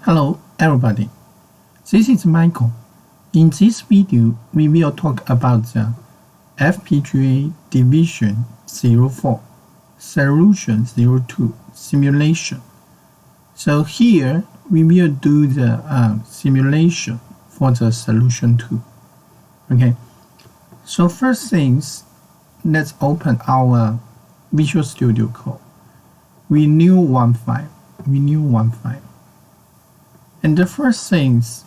Hello everybody, this is Michael. In this video, we will talk about the FPGA Division 04, Solution 02 simulation. So here, we will do the simulation for the Solution 2. Okay, so first things, let's open our Visual Studio Code. We new one file. And the first things,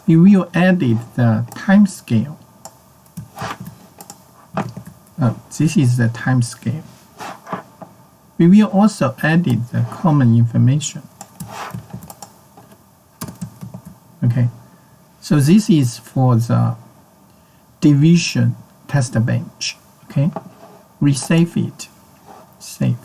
we will edit the time scale. This is the time scale. We will also edit the common information. Okay, so this is for the division test bench. Okay, we save it. Save.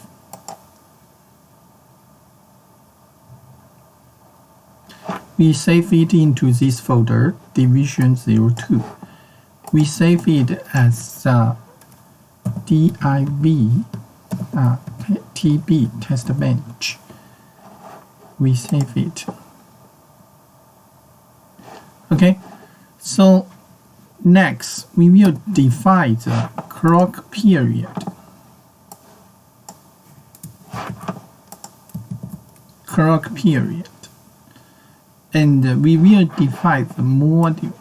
We save it into this folder, Division 02. We save it as div tb test bench. We save it. Okay, so next we will define the clock period. And we will define the module.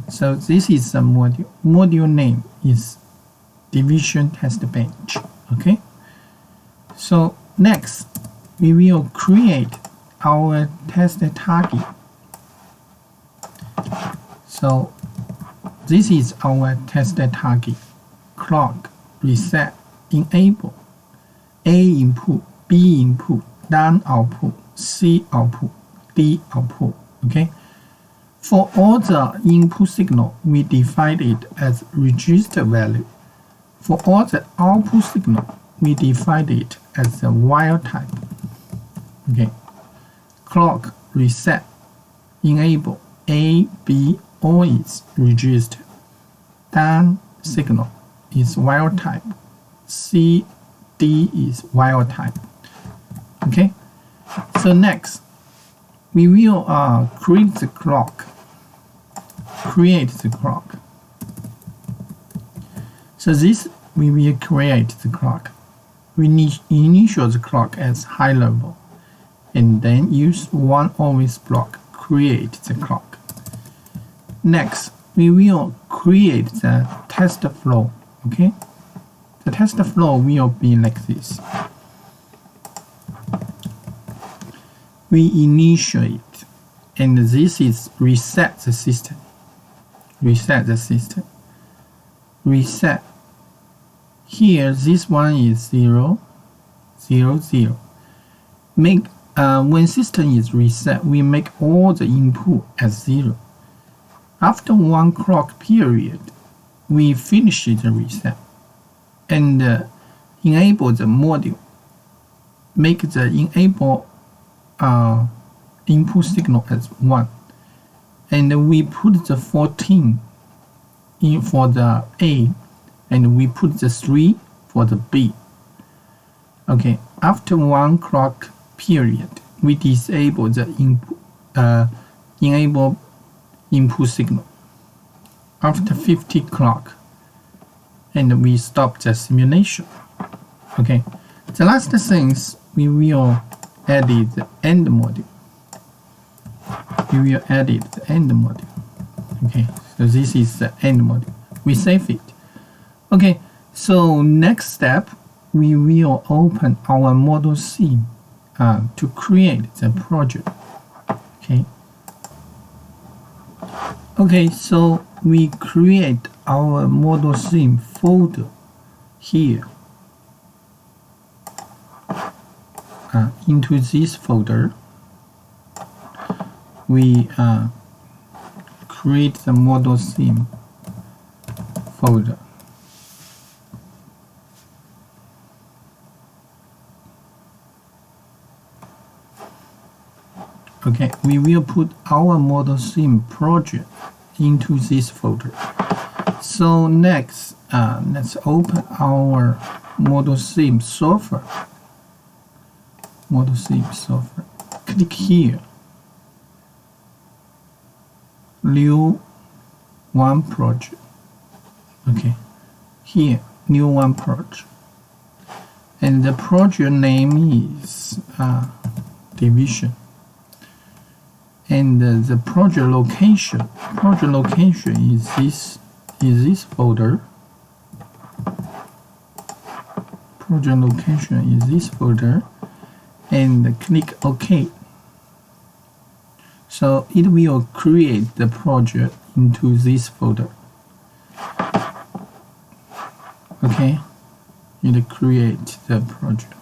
So this is the module. Module name is Division Test Bench. Okay. So next, we will create our test target. So this is our test target. Clock, reset, enable, A input, B input, down output, C output, D output. Okay. For all the input signal, we define it as register value. For all the output signal, we define it as a while type. Okay. Clock, reset, enable, A, B, all is register. Down signal is while type. C, D is while type. Okay, so next we will create the clock. So this we will create the clock. We need initial the clock as high level, and then use one always block create the clock. Next, we will create the test flow. Okay, the test flow will be like this. We initiate, and this is reset the system. Reset. Here, this one is 0, 0, 0. Make when system is reset, we make all the input as 0. After one clock period, we finish the reset and enable the module. Make the enable input signal as 1, and we put the 14 in for the A, and we put the 3 for the B. Okay, after one clock period, we disable the enable input signal. After 50 clock, and we stop the simulation. Okay, the last things we will edit the end module. Okay, so this is the end module. We save it. Okay, so next step, we will open our model sim to create the project. Okay, so we create our model sim folder here. Into this folder, we create the model sim folder. Okay, we will put our model sim project into this folder. So next, let's open our model sim software. Model C software. Click here. New one project. Okay, here, new one project. And the project name is division. And the project location is this folder. Project location is this folder, and click OK. So it will create the project into this folder. Okay, it create the project.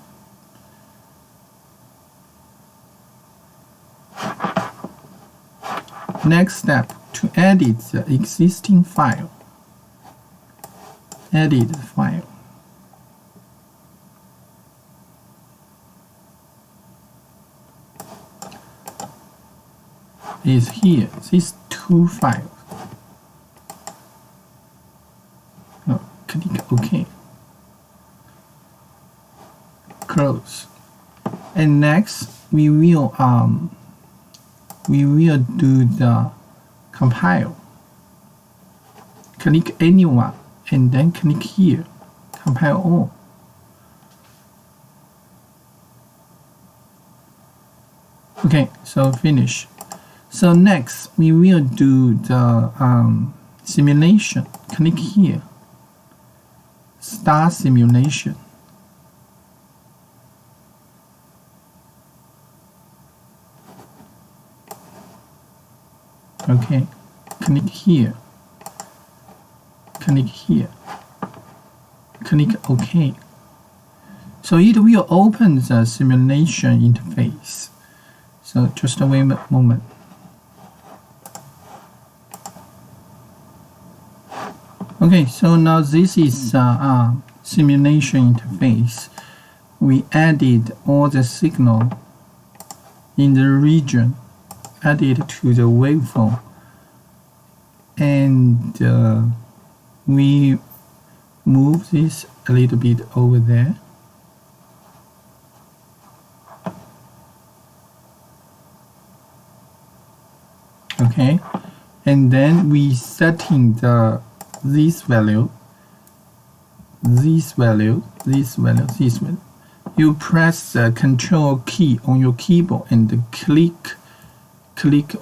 Next step, to edit the existing file. Edit the file. Is here, these two files. Click OK. Close. And next we will do the compile. Click anyone and then click here, compile all. Okay, so finish. So next we will do the simulation. Click here, start simulation. Okay, click here, click here, click OK. So it will open the simulation interface. So just wait a moment. Okay, so now this is simulation interface. We added all the signal in the region, added to the waveform, and we move this a little bit over there. Okay, and then we setting this value, this value, this value, this value. You press the Control key on your keyboard and click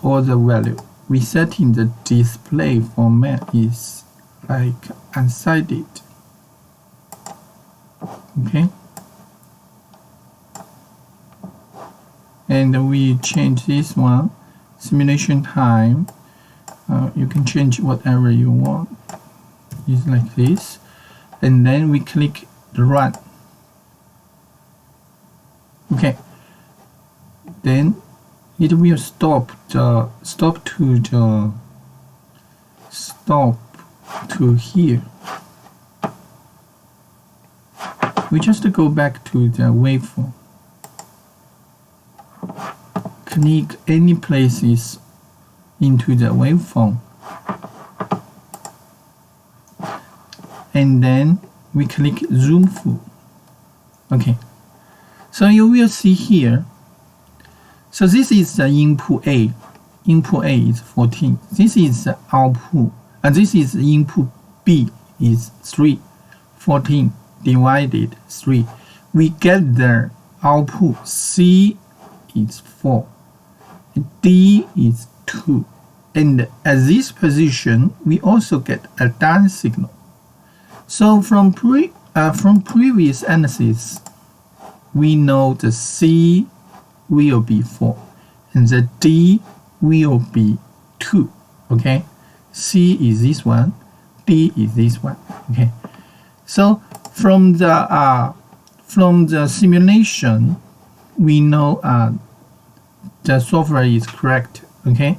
all the value. We setting the display format is like unsided. Okay, and we change this one. Simulation time, you can change whatever you want. It's like this, and then we click the run. Okay, then it will stop to here. We just go back to the waveform. Click any places into the waveform, and then we click zoom full. Okay, so you will see here. So this is the input A. Input A is 14. This is the output, and this is input B is 3. 14 divided 3. We get the output C is 4. D is 2, and at this position we also get a down signal. So from previous analysis, we know the C will be 4 and the D will be 2. Okay, C is this one, D is this one. Okay, so from the simulation, we know the software is correct. Okay,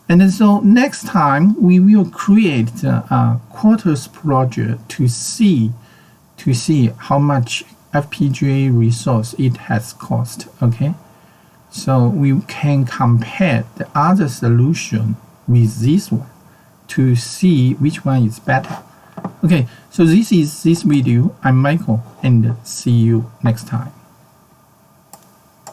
and then so next time we will create a quarters project to see how much FPGA resource it has cost. Okay, so we can compare the other solution with this one to see which one is better. Okay, so this is this video. I'm Michael, and see you next time.